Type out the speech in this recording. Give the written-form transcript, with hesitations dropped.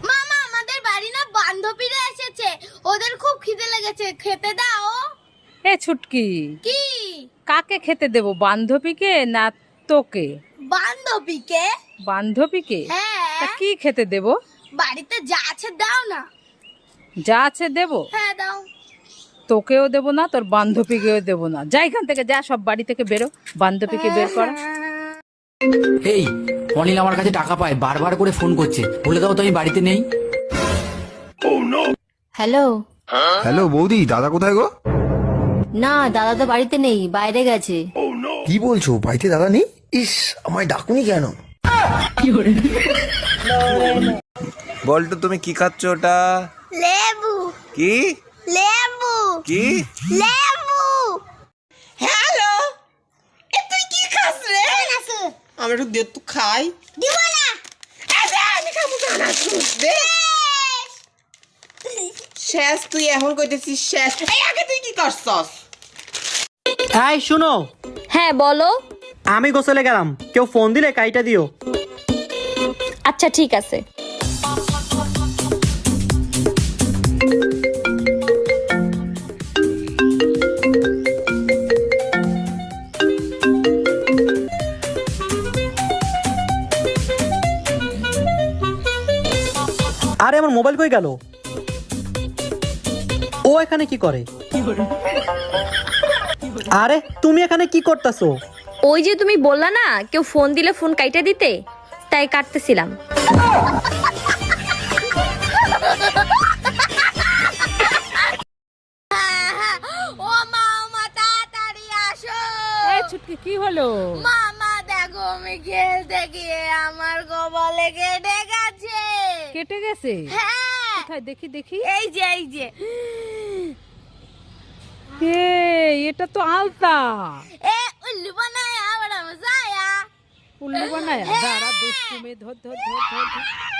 মামা আমাদের বাড়ি না বান্ধবীরা এসেছে, ওদের খুব খিদে লেগেছে, খেতে দাও। এ ছুটকি, কি? কাকে খেতে দেব, বান্ধবীকে না তোকে? বান্ধবীকে। বান্ধবীকে? তা হ্যাঁ, কি খেতে দেব? বাড়িতে যা আছে দাও না। যা আছে দেব? হ্যাঁ দাও। তোকেও দেব না, তোর বান্ধবীকেও দেব না। যা এখান থেকে, যা, সব বাড়ি থেকে বেরো, বান্ধবীকে বের কর। এই অনিল আমার কাছে টাকা পায়, বারবার করে ফোন করছে, বলে দাও তো আমি বাড়িতে নেই। হ্যালো। হ্যালো বৌদি, দাদা কোথায় গো? না, দাদা তো বাড়িতে নেই, বাইরে গেছে। কি বলছো, বাড়িতে দাদা নেই? ইস, আমায় ডাকুনি কেন? বলতো তুমি কি খাচ্ছ ওটা? লেবু। কি লেবু। কি? লেবু। হ্যালো, এ তুই কি খাস রে? আমি একটু দে, তুই খাই। দিব না। আমি খাবো না, দে। শেষ, তুই এখন কইতেছিস শেষ। এই আগে তুই কি করছস? এই শুনো, হ্যাঁ বলো। আমি গোসলে গেলাম, কেউ ফোন দিলে কাইটা দিও। আচ্ছা ঠিক আছে। আরে আমার মোবাইল কই গেল? ও এখানে কি করে? আরে তুমি এখানে কি করতেছো? ওই যে তুমি বললা না কেউ ফোন দিলে ফোন কাইটা দিতে, তাই কাটতেছিলাম। ও মামা তাড়াতাড়ি আসো। এ ছুটকি, কি হলো? মামা দেখো, আমি খেলতে গিয়ে আমার কপালে কেটে গেছে। কেটে গেছে? হ্যাঁ, কোথায় দেখি দেখি। এই যে এই যে। এটা তো আলতা। এ উল্লু বানায়া বড় মজা আয়া। উল্লু বানায়া? দাঁড়া, দুষ্টু মেয়ে, ধর ধর ধর ধর ধর।